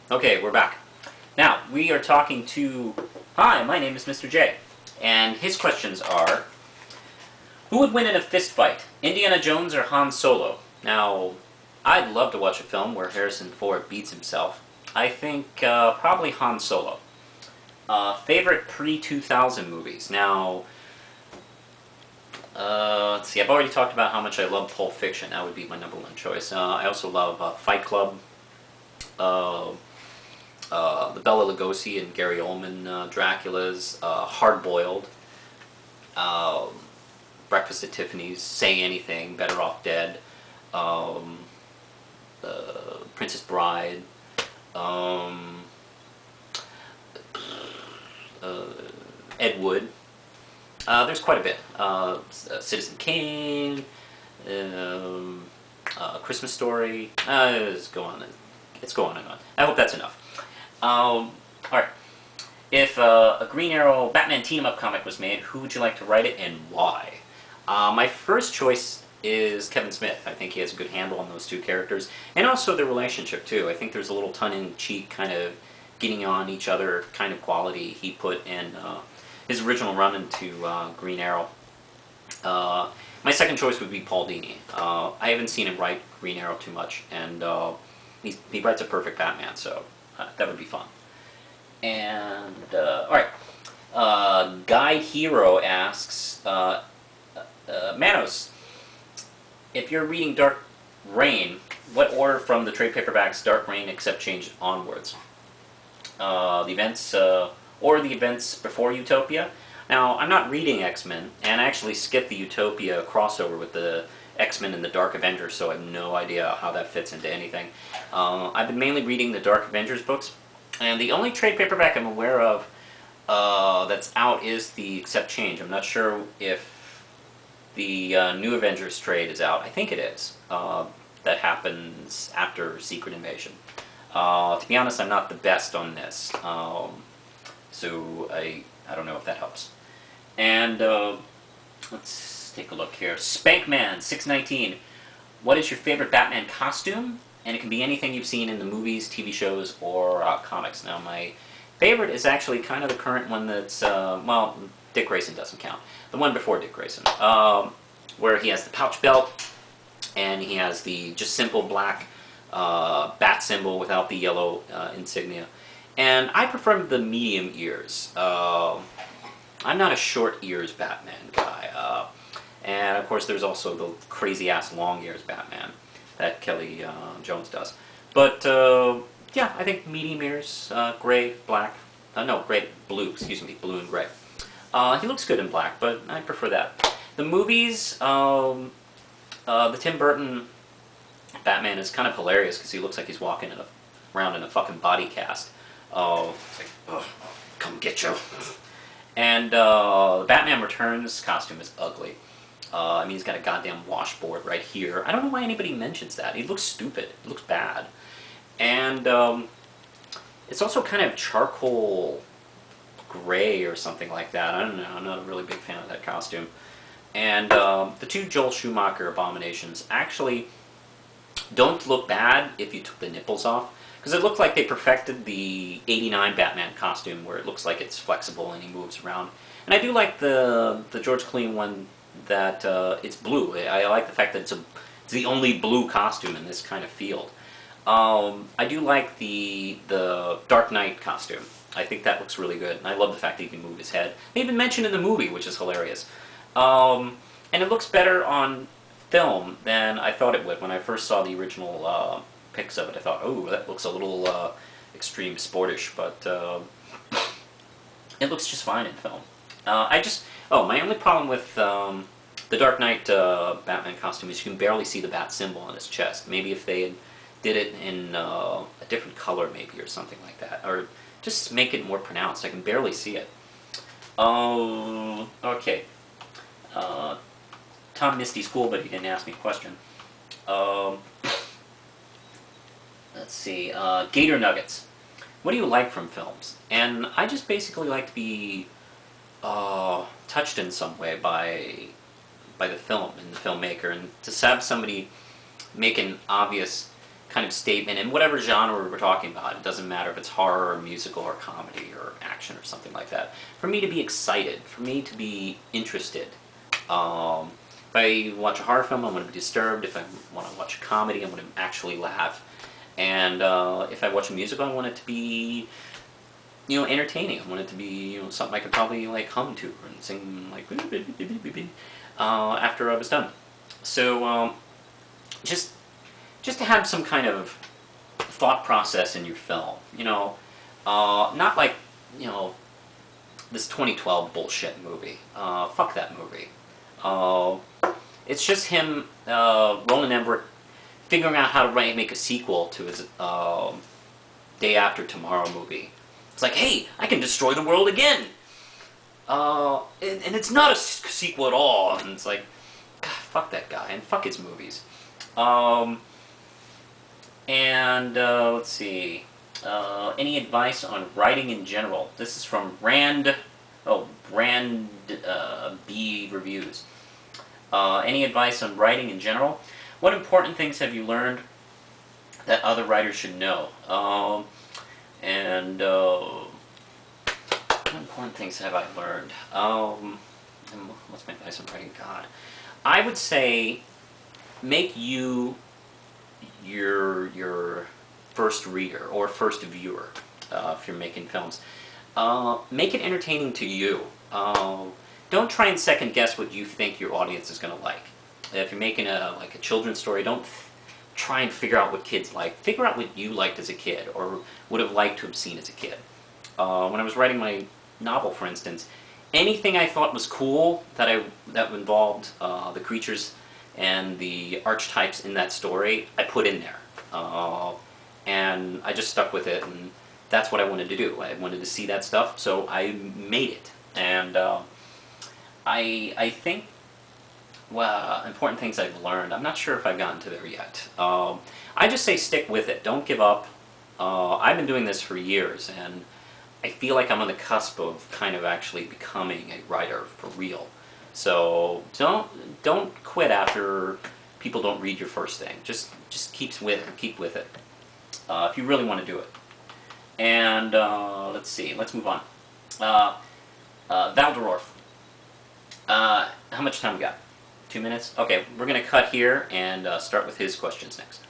Okay, we're back. Now, we are talking to... Hi, my name is Mr. J. And his questions are... Who would win in a fist fight, Indiana Jones or Han Solo? Now, I'd love to watch a film where Harrison Ford beats himself. I think probably Han Solo. Favorite pre-2000 movies? Now, let's see, I've already talked about how much I love Pulp Fiction. That would be my number one choice. I also love Fight Club. The Bela Lugosi and Gary Oldman Draculas, Hard Boiled, Breakfast at Tiffany's, Say Anything, Better Off Dead, Princess Bride, Ed Wood. There's quite a bit. Citizen Kane, Christmas Story. It's going and on. I hope that's enough. Alright. If a Green Arrow Batman team-up comic was made, who would you like to write it and why? My first choice is Kevin Smith. I think he has a good handle on those two characters. And also their relationship, too. I think there's a little tongue-in-cheek kind of getting on each other kind of quality he put in his original run into Green Arrow. My second choice would be Paul Dini. I haven't seen him write Green Arrow too much, and he writes a perfect Batman, so that would be fun. And, alright. Guy Hero asks, Manos, if you're reading Dark Reign, what order from the trade paperbacks Dark Reign except change onwards? The events, or the events before Utopia? Now, I'm not reading X-Men, and I actually skipped the Utopia crossover with the X-Men and the Dark Avengers, so I have no idea how that fits into anything. I've been mainly reading the Dark Avengers books, and the only trade paperback I'm aware of that's out is the Accept Change. I'm not sure if the New Avengers trade is out. I think it is. That happens after Secret Invasion. To be honest, I'm not the best on this, so I don't know if that helps. And let's take a look here. Spankman619. What is your favorite Batman costume? And it can be anything you've seen in the movies, TV shows, or comics. Now, my favorite is actually kind of the current one that's, well, Dick Grayson doesn't count. The one before Dick Grayson, where he has the pouch belt, and he has the just simple black bat symbol without the yellow insignia. And I prefer the medium ears. I'm not a short ears Batman guy. And of course there's also the crazy ass long ears Batman that Kelly Jones does. But yeah, I think medium ears, gray, black, no, gray, blue, excuse me, blue and gray. He looks good in black, but I prefer that. The movies, the Tim Burton Batman is kind of hilarious because he looks like he's walking around in a fucking body cast. It's like, oh, come get you. And the Batman Returns costume is ugly. I mean, he's got a goddamn washboard right here. I don't know why anybody mentions that. He looks stupid. It looks bad. And it's also kind of charcoal gray or something like that. I don't know. I'm not a really big fan of that costume. And the two Joel Schumacher abominations actually don't look bad if you took the nipples off. Because it looked like they perfected the '89 Batman costume where it looks like it's flexible and he moves around. And I do like the George Clooney one that it's blue. I like the fact that it's the only blue costume in this kind of field. I do like the Dark Knight costume. I think that looks really good. And I love the fact that he can move his head. They even mentioned in the movie, which is hilarious. And it looks better on film than I thought it would. When I first saw the original pics of it, I thought, oh, that looks a little extreme sportish, but it looks just fine in film. My only problem with the Dark Knight Batman costume is you can barely see the bat symbol on his chest. Maybe if they did it in a different color, maybe, or something like that, or just make it more pronounced. I can barely see it. Oh, okay. Tom missed his school, but he didn't ask me a question. Let's see. Gator Nuggets. What do you like from films? And I just basically like to be touched in some way by the film and the filmmaker, and to have somebody make an obvious kind of statement in whatever genre we're talking about. It doesn't matter if it's horror or musical or comedy or action or something like that. For me to be excited, for me to be interested. If I watch a horror film, I want to be disturbed. If I want to watch a comedy, I want to actually laugh. And if I watch a musical, I want it to be, entertaining. I want it to be, something I could probably like hum to and sing like after I was done. So just to have some kind of thought process in your film. Not like this 2012 bullshit movie. Fuck that movie. It's just him, Roland Emmerich, figuring out how to make a sequel to his Day After Tomorrow movie. It's like, hey, I can destroy the world again! And it's not a sequel at all. And it's like, God, fuck that guy, and fuck his movies. Let's see. Any advice on writing in general? This is from Brand B Reviews. Any advice on writing in general? What important things have you learned that other writers should know? What important things have I learned? What's my advice on writing? God. I would say make you your first reader or first viewer if you're making films. Make it entertaining to you. Don't try and second guess what you think your audience is going to like. If you're making a children's story, don't try and figure out what kids like. Figure out what you liked as a kid or would have liked to have seen as a kid. When I was writing my novel, for instance, anything I thought was cool that involved the creatures and the archetypes in that story, I put in there. And I just stuck with it, and that's what I wanted to do. I wanted to see that stuff, so I made it. And I think, well, important things I've learned, I'm not sure if I've gotten to there yet. I just say stick with it. Don't give up. I've been doing this for years, and I feel like I'm on the cusp of kind of actually becoming a writer for real. So don't quit after people don't read your first thing. Just keep with it if you really want to do it. And let's see. Let's move on. Valdorf. How much time we got? 2 minutes? Okay, we're going to cut here and start with his questions next.